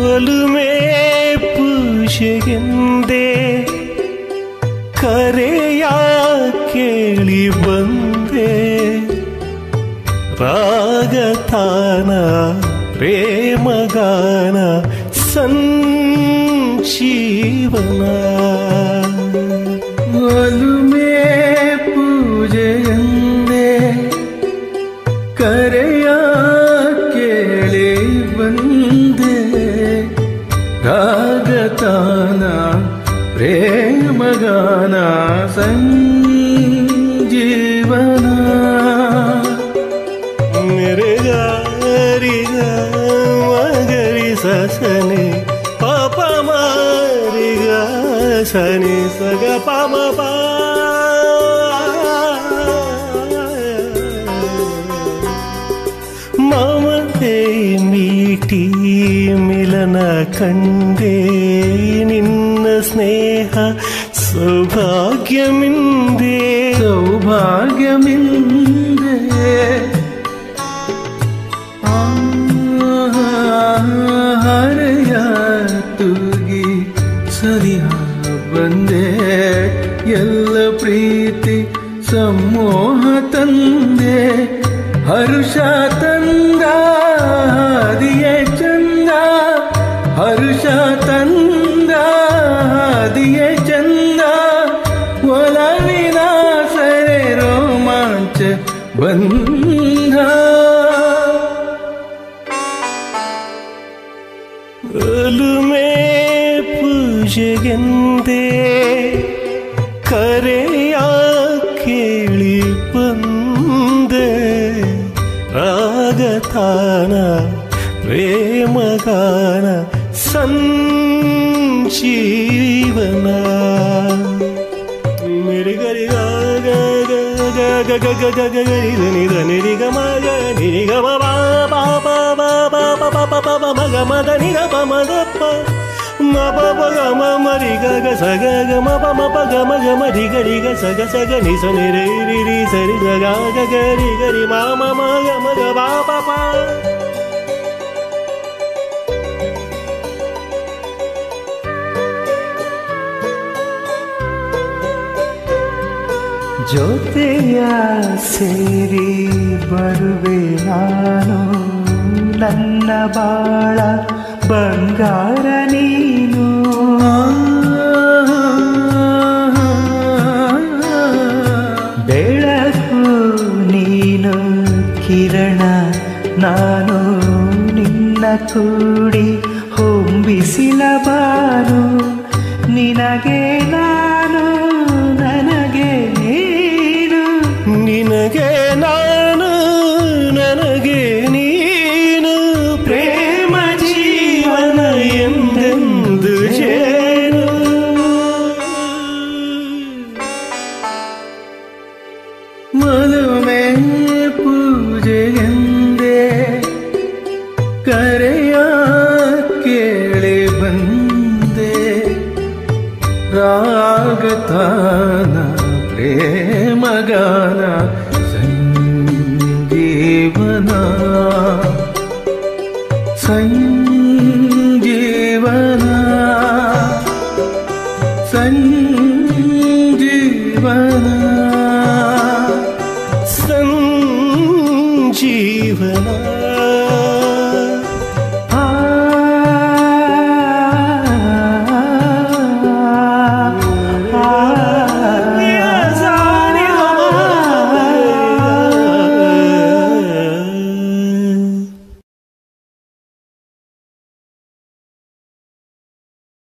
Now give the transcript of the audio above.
ಒಲುಮೆ ಪೂಜೆಗೆಂದೇ ಕರೆಯ ಕೇಳಿ ಬಂದೆ, ರಾಗತಾನ ಪ್ರೇಮಗಾನ ಸಂಜೀವನ. ಒಲುಮೆ ಪೂಜೆಯಂದೆ ಕರೆಯ ಕೇಳಿ ಬಂದೆ, ರಾಗತಾನ ಪ್ರೇಮಗಾನ ಸಂಜೀವನ. ಮೇರೆ ಗಾರಿ ಮಗರಿ ಸಸನೆ ಪಾಪ ಮಾರಿಗ ಸನಿ ಸಗ ಪಾಮ ಪಾ. ಮಮತೆ ಮೀಟಿ ಮಿಲನ ಕಂಡೆ, ನಿನ್ನ ಸ್ನೇಹ ಸೌಭಾಗ್ಯಮಿಂದೆ ಸೌಭಾಗ್ಯಮಿಂದೆ. ಹರೆಯ ತೂಗಿ ಸರಿಯ ಬಂದೆ, ಎಲ್ಲ ಪ್ರೀತಿ ಸಮೋಹ ತಂದೆ, ಹರುಷ ತಂದ ಹದಿಯೇ ಚಂದ, ಹರುಷ ತಂದ ಹದಿಯೇ ಚಂದ, ಒಲವಿನ ಸರೆ ರೋಮಾಂಚ ಬಂಧ. ಒಲುಮೆ ಪೂಜೆಗೆಂದೇ ಕರೆಯ ಕೇಳಿ ಬಂದೆ, ರಾಗತಾನ ಪ್ರೇಮಗಾನ ಸಂಜೀವನ. ಮೇರೆ ಗರಿ ಗ ಗ ಗ ಗ ಗ ಗ ಗ ಗರಿ ಧನಿ ಧನಿ ರಿ ಗ ಮ ಗ ನಿ ರಿ ಗ ಮ ಪ ಪ ಪ ಪ ಪ ಪ ಪ ಪ ಪ ಮ ಗ ಮ ದ ನಿ ಗ ಪ ಮ ಗ ಪ ಮ ಪ ಪ ಗ ಮ ಮ ರಿ ಗ ಗ ಸ ಗ ಗ ಮ ಪ ಮ ಪ ಗ ಮ ಗ ಮ ರಿ ಗ ಸ ಗ ನಿ ಸ ನಿ ರಿ ರಿ ರಿ ಸ ರಿ ಗ ಗ ಗ ಗ ರಿ ಗ ರಿ ಮ ಮ ಮ ಗ ಮ ಗ ಪ ಪ ಪ. ಜೊತೆಯ ಸೇರಿ ಬರುವೆ ನಾನು, ನನ್ನ ಬಾಳ ಬಂಗಾರ ನೀನು. ಬೆಳಕು ನೀನು ಕಿರಣ ನಾನು, ನಿನ್ನ ಕೂಡಿ ಹೊಂಬಿಸಿಲ ಬಾನು, ನಿನಗೆ ನಾನು ನನಗೆ ನೀನು, ನಿನಗೆ ನಾನು ನನಗೆ ನೀನು, ಪ್ರೇಮ ಜೀವನ ಎಂದೆಂದು ಜೇನು. ಒಲುಮೆ ಪೂಜೆಗೆಂದೇ ಕರೆಯ ಕೇಳಿ ಬಂದೆ, ರಾಗತಾನ ಪ್ರೇಮಗಾನ ಸಂಜೀವನ ಸಂಜೀವನ ಸಂಜೀವನ ಸಂಜೀವನ.